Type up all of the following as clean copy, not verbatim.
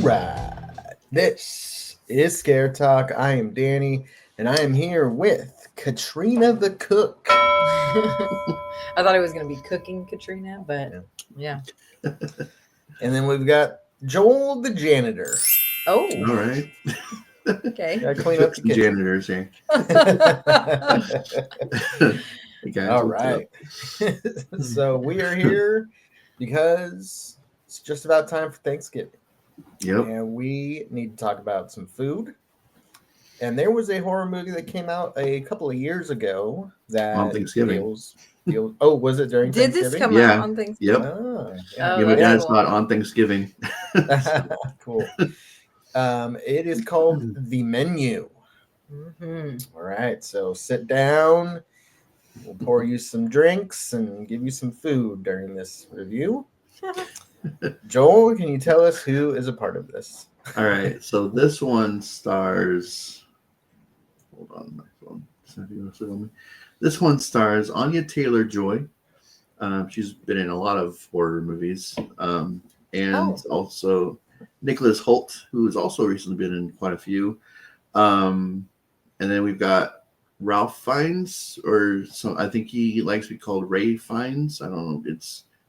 right. This is Scare Talk. I am Danny, and I am here with Katrina the Cook. I thought it was going to be cooking Katrina, but yeah. And then we've got Joel the janitor. Oh, All right. okay. Gotta clean up the kitchen. Janitors here. Hey guys, All what's right. up? So we are here because it's just about time for Thanksgiving. Yep. And we need to talk about some food. And there was a horror movie that came out a couple of years ago that On Thanksgiving. feels oh, was it during Did Thanksgiving? this come Yeah. out on Thanksgiving? Yep. Oh, Oh, Yeah, my that's dad cool. saw it on Thanksgiving. cool. It is called The Menu. Mm-hmm. All right, so sit down. We'll pour you some drinks and give you some food during this review. Joel, can you tell us who is a part of this? All right. So this one stars. Hold on, my phone. This one stars Anya Taylor-Joy. She's been in a lot of horror movies. And also Nicholas Hoult, who has also recently been in quite a few. And then we've got Ralph Fiennes, or so I think he likes to be called Ray Fiennes. I don't know.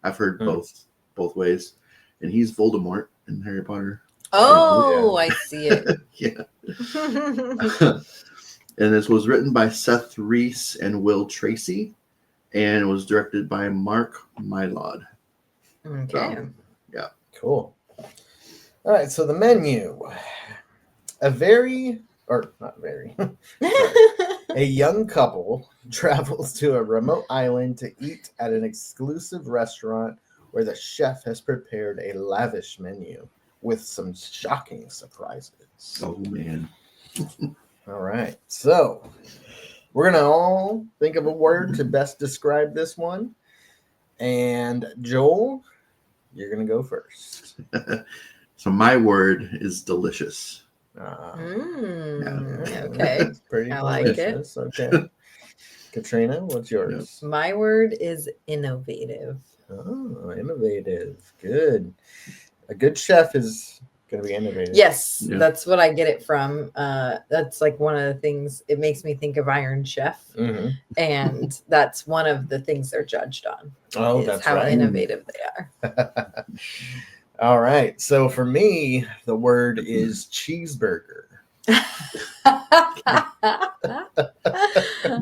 I've heard both ways. And he's Voldemort in Harry Potter. Oh, I see it. Yeah. And this was written by Seth Reese and Will Tracy, and it was directed by Mark Mylod. Okay. Yeah. Cool. All right, so The Menu. A young couple travels to a remote island to eat at an exclusive restaurant where the chef has prepared a lavish menu with some shocking surprises. Oh, man. All right, so we're going to all think of a word to best describe this one. And Joel, you're going to go first. So my word is delicious. Okay. It's pretty I like delicious. Okay. Katrina, what's yours? My word is innovative. Oh, innovative. Good. A good chef is going to be innovative. Yes, Yeah. that's what I get it from. That's like one of the things. It makes me think of Iron Chef, and that's one of the things they're judged on. Oh, is that's how right. innovative they are. All right. So for me, the word is cheeseburger.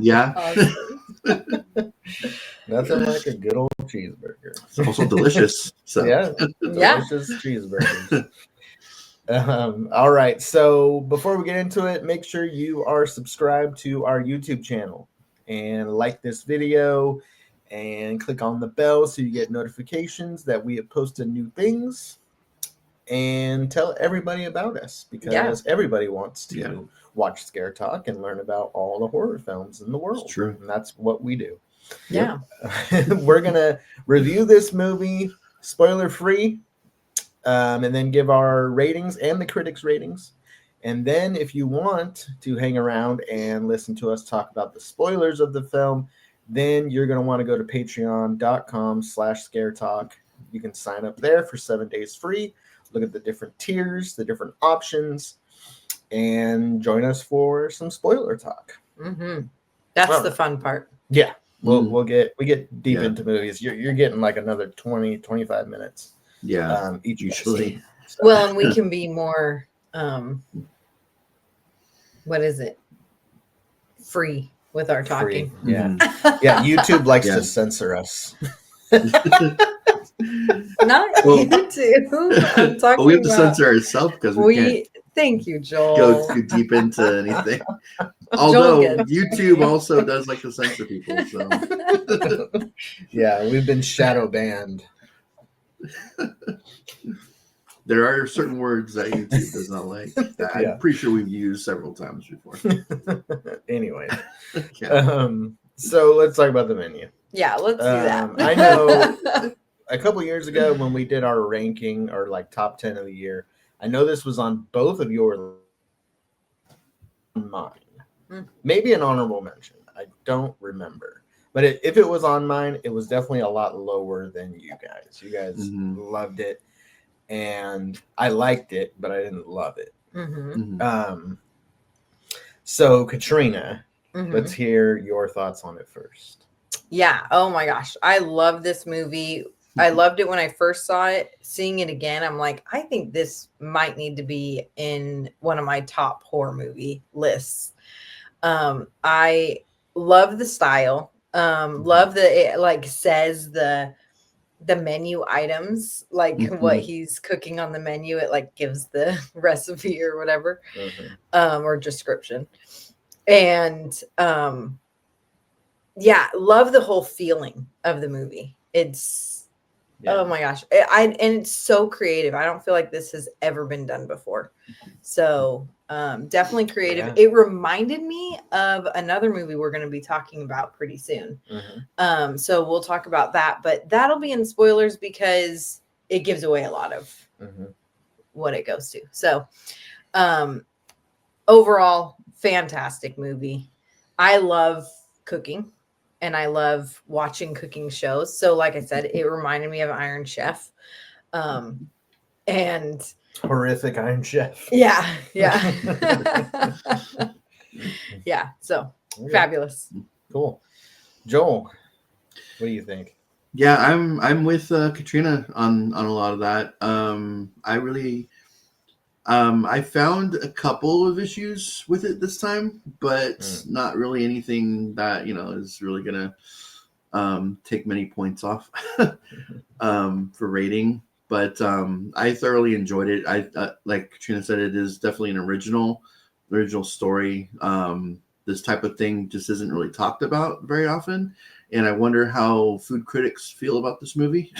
Yeah. Awesome. Nothing like a good old cheeseburger. It's also delicious. So Yeah. Delicious cheeseburgers. All right. So before we get into it, make sure you are subscribed to our YouTube channel and like this video and click on the bell so you get notifications that we have posted new things, and tell everybody about us because everybody wants to watch Scare Talk and learn about all the horror films in the world. It's true. And that's what we do. Yeah. We're going to review this movie spoiler free. And then give our ratings and the critics' ratings. And then if you want to hang around and listen to us talk about the spoilers of the film, then you're going to want to go to patreon.com/ScareTalk. You can sign up there for 7 days free. Look at the different tiers, the different options, and join us for some spoiler talk. Mm-hmm. That's the fun part. Yeah. We get deep into movies. You're getting like another 20, 25 minutes. Yeah, usually. So. Well, and we can be more, what is it? Free with our talking. Free. Yeah. Yeah. YouTube likes to censor us. Not YouTube. I'm talking we have to censor ourselves because we can't. Thank you, Joel. Go too deep into anything. Although YouTube also does like to censor people. So. Yeah, we've been shadow banned. There are certain words that YouTube does not like. I'm pretty sure we've used several times before. Anyway, so let's talk about the menu. Yeah, let's do that. I know a couple years ago when we did our ranking or like top 10 of the year, I know this was on both of your mine. Maybe an honorable mention. I don't remember. But if it was on mine, it was definitely a lot lower than you guys. You guys loved it. and I liked it, but I didn't love it. Mm-hmm. So Katrina, Mm-hmm. let's hear your thoughts on it first. Yeah. Oh my gosh. I love this movie. I loved it when I first saw it. Seeing it again, I'm like, I think this might need to be in one of my top horror movie lists. I love the style. Love that it like says the menu items, like what he's cooking on the menu. It like gives the recipe or whatever, or description. And yeah, love the whole feeling of the movie. It's oh my gosh, and it's so creative. I don't feel like this has ever been done before. So definitely creative. Yeah. It reminded me of another movie we're going to be talking about pretty soon. So we'll talk about that, but that'll be in spoilers because it gives away a lot of what it goes to. So overall, fantastic movie. I love cooking and I love watching cooking shows. So like I said, it reminded me of Iron Chef. And horrific Iron Chef. Yeah. Yeah. So fabulous. Cool. Joel, what do you think? Yeah, I'm with Katrina on a lot of that. I found a couple of issues with it this time, but not really anything that is really gonna take many points off for rating. But I thoroughly enjoyed it. I like Katrina said, it is definitely an original story. This type of thing just isn't really talked about very often, and I wonder how food critics feel about this movie.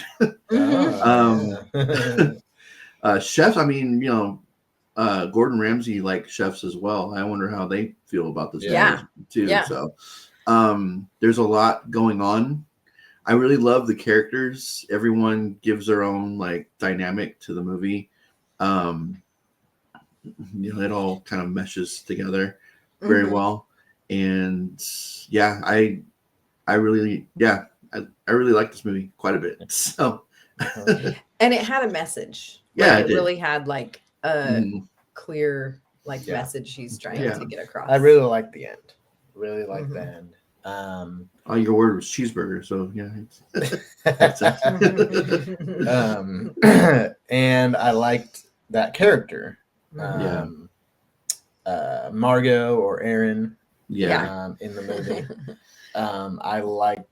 Chefs, I mean, Gordon Ramsay likes chefs as well. I wonder how they feel about this movie too. Yeah. So there's a lot going on. I really love the characters. Everyone gives their own like dynamic to the movie. It all kind of meshes together very well. And yeah, I really like this movie quite a bit. So and it had a message. Yeah, like, it really had like a clear message he's trying to get across. I really like the end. Really like the end. Your word was cheeseburger, so yeah. And I liked that character. Margot or Erin. In the movie.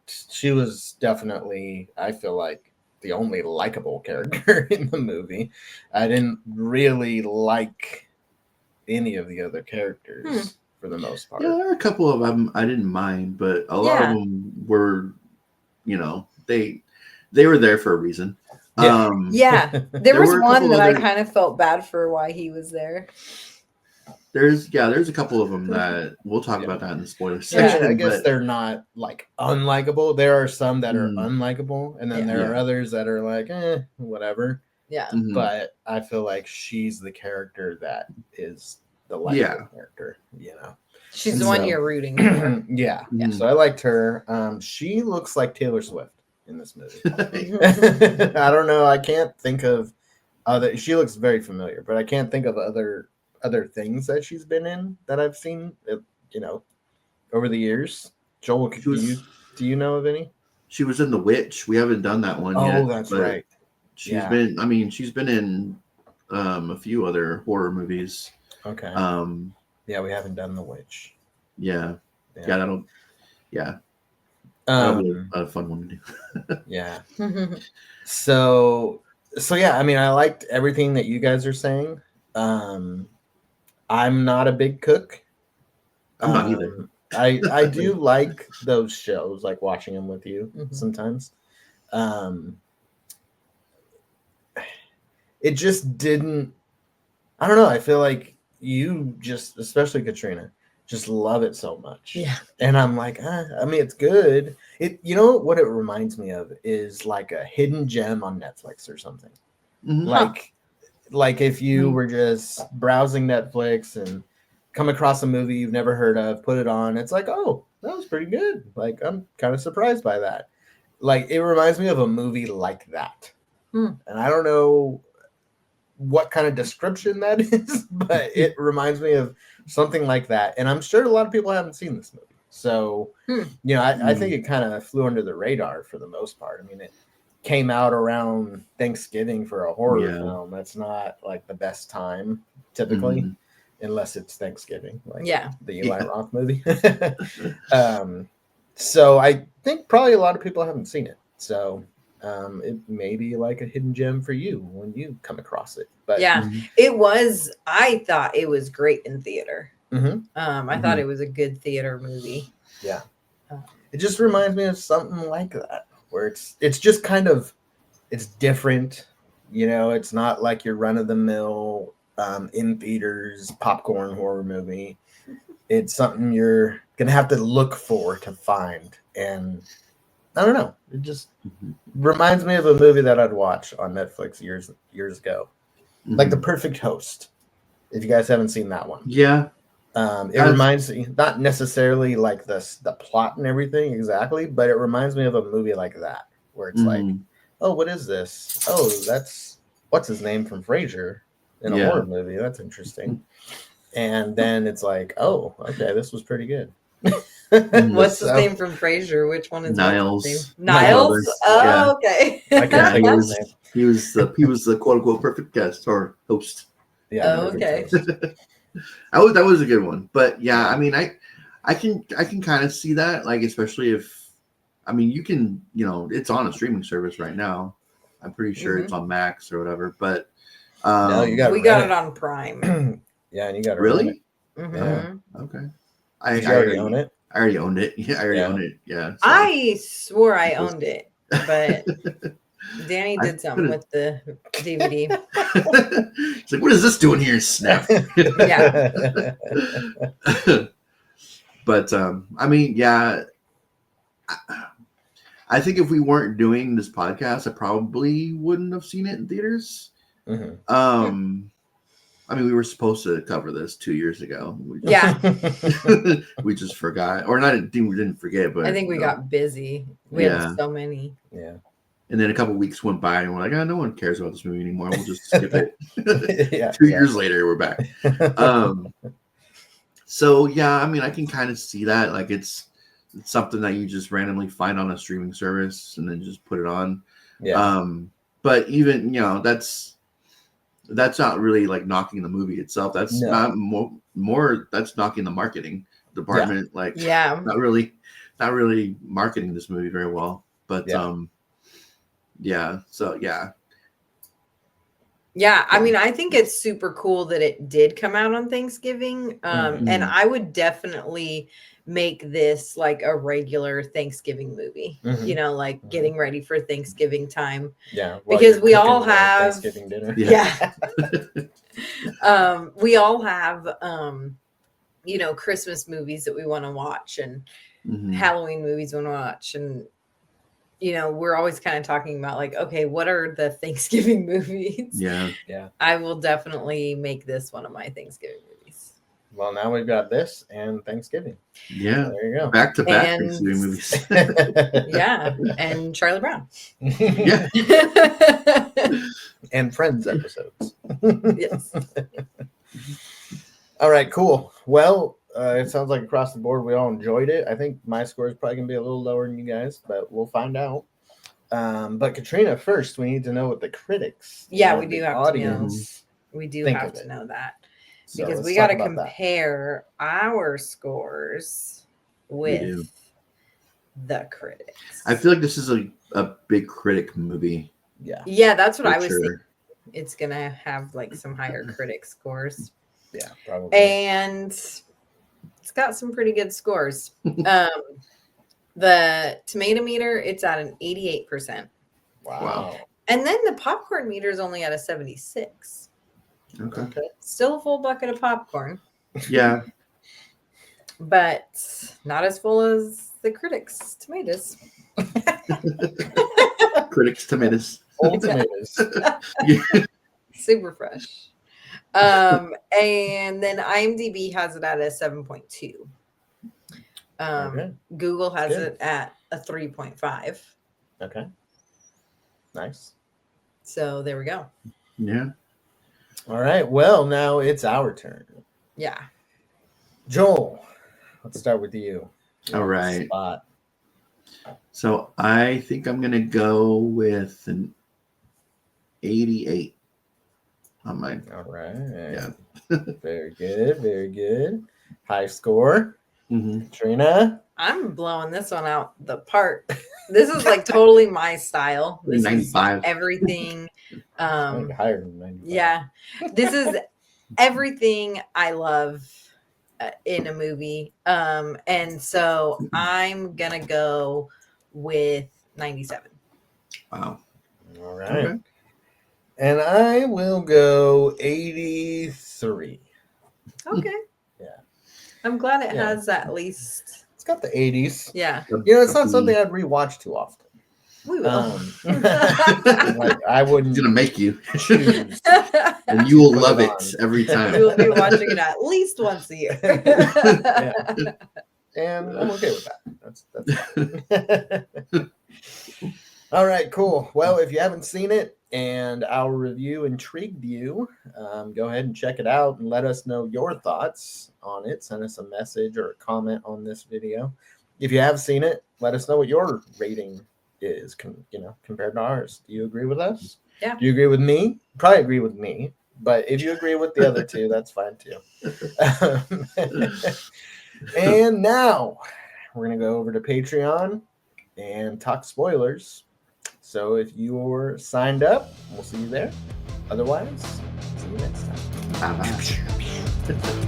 She was definitely, I feel like, the only likable character in the movie. I didn't really like any of the other characters for the most part. Yeah, there are a couple of them I didn't mind, but a lot of them were, they were there for a reason. There was one that I kind of felt bad for why he was there. There's a couple of them that we'll talk about that in the spoiler section. I guess they're not like unlikable. There are some that are unlikable, and then there are others that are like, whatever. Yeah. But I feel like she's the character that is the likable character, She's the one you're rooting for. Yeah. So I liked her. She looks like Taylor Swift in this movie. I don't know. I can't think of other. She looks very familiar, but I can't think of other things that she's been in that I've seen, over the years. Joel, do you know of any? She was in The Witch. We haven't done that one yet. Oh, that's right. She's been in a few other horror movies. Okay. Yeah, we haven't done The Witch. That'll be a fun one to do. Yeah. So yeah, I liked everything that you guys are saying. I'm not a big cook. I'm not either. I do like those shows, like watching them with you sometimes. It just didn't. I don't know. I feel like you just, especially Katrina, just love it so much. Yeah. And I'm like, it's good. What it reminds me of is like a hidden gem on Netflix or something. Like if you were just browsing Netflix and come across a movie you've never heard of, put it on. It's like, oh, that was pretty good. Like, I'm kind of surprised by that. Like, it reminds me of a movie like that. And I don't know. what kind of description that is, but it reminds me of something like that. And I'm sure a lot of people haven't seen this movie. So, I think it kind of flew under the radar for the most part. I mean, it came out around Thanksgiving for a horror film. That's not like the best time typically, unless it's Thanksgiving, like the Eli Roth movie. So I think probably a lot of people haven't seen it. So it may be like a hidden gem for you when you come across it. But it was. I thought it was great in theater. I thought it was a good theater movie. Yeah, it just reminds me of something like that, where it's just kind of it's different. It's not like your run of the mill in theaters popcorn horror movie. It's something you're gonna have to look for to find, and I don't know. It just reminds me of a movie that I'd watch on Netflix years ago, like The Perfect Host. If you guys haven't seen that one, it reminds me, not necessarily like the plot and everything exactly, but it reminds me of a movie like that, where it's like, oh, what is this? Oh, that's what's his name from Frasier in a horror movie. That's interesting. And then it's like, oh, okay, this was pretty good. What's his name from Frasier? Which one is Niles? Niles? Oh, okay. I can't think of his name. He was the quote unquote perfect guest or host. Yeah. Oh, okay. That was a good one. But yeah, I mean, I can kind of see that, like, especially if, I mean, you can, it's on a streaming service right now. I'm pretty sure it's on Max or whatever. But no, we got it on Prime. Yeah, and you got to really. Yeah. Okay. I already own it. I already owned it. Yeah, I already owned it. Yeah. So. I swore I owned it, but Danny did something with the DVD. It's like, what is this doing here? Snap. Yeah. But I mean, yeah. I think if we weren't doing this podcast, I probably wouldn't have seen it in theaters. I mean, we were supposed to cover this 2 years ago. We just forgot, or not. We didn't forget, but I think we got busy. We had so many. Yeah. And then a couple weeks went by, and we're like, no one cares about this movie anymore. We'll just skip it. 2 years later, we're back. So yeah, I mean, I can kind of see that. Like, it's something that you just randomly find on a streaming service and then just put it on. Yeah. But even that's not really like knocking the movie itself. That's not more. That's knocking the marketing department. Like, not really marketing this movie very well. But So yeah. I mean, I think it's super cool that it did come out on Thanksgiving. And I would definitely make this like a regular Thanksgiving movie, like getting ready for Thanksgiving time. Yeah. Because we all have Thanksgiving dinner. Yeah. We all have, Christmas movies that we want to watch and Halloween movies we want to watch. And, we're always kind of talking about like, okay, what are the Thanksgiving movies? Yeah. I will definitely make this one of my Thanksgiving movies. Well, now we've got this and Thanksgiving. Yeah. So there you go. Back to back Thanksgiving movies. Yeah. And Charlie Brown. Yeah. And Friends episodes. Yes. All right, cool. Well, it sounds like across the board we all enjoyed it. I think my score is probably going to be a little lower than you guys, but we'll find out. But Katrina, first, we need to know what the critics, we do have to know. We do have to know that. So because we got to compare our scores with the critics. I feel like this is a big critic movie. Yeah, that's what I was thinking. It's going to have like some higher critic scores. Yeah, probably. And it's got some pretty good scores. The tomato meter, it's at an 88%. Wow. And then the popcorn meter is only at a 76. Okay. Still a full bucket of popcorn. Yeah. But not as full as the critics' tomatoes. Critics' tomatoes. Old tomatoes. Super fresh. And then IMDb has it at a 7.2. Google has it at a 3.5. Okay. Nice. So there we go. Yeah. All right. Well, now it's our turn. Yeah. Joel, let's start with you. All right. Spot. So I think I'm gonna go with an 88 on mine. All right. Yeah. Very good. Very good. High score. Mm-hmm. Katrina. I'm blowing this one out the park. This is like totally my style. This is 95. everything. I think higher than 95. Yeah. This is everything I love in a movie. And so I'm going to go with 97. Wow. All right. Okay. And I will go 83. Okay. Yeah. I'm glad it Yeah. has at least. It's got the 80s. Yeah. You know, it's not something I'd rewatch too often. We will. Like I wouldn't It's gonna make you, choose. and you will Put love it it on. every time. We'll be watching it at least once a year. Yeah. And I'm okay with that. That's all right, cool. Well, if you haven't seen it and our review intrigued you, go ahead and check it out and let us know your thoughts on it. Send us a message or a comment on this video. If you have seen it, let us know what your rating is, compared to ours. Do you agree with us? Yeah. Do you agree with me? Probably agree with me. But if you agree with the other two, that's fine too. And now we're going to go over to Patreon and talk spoilers. So if you're signed up, we'll see you there. Otherwise, see you next time. Bye-bye.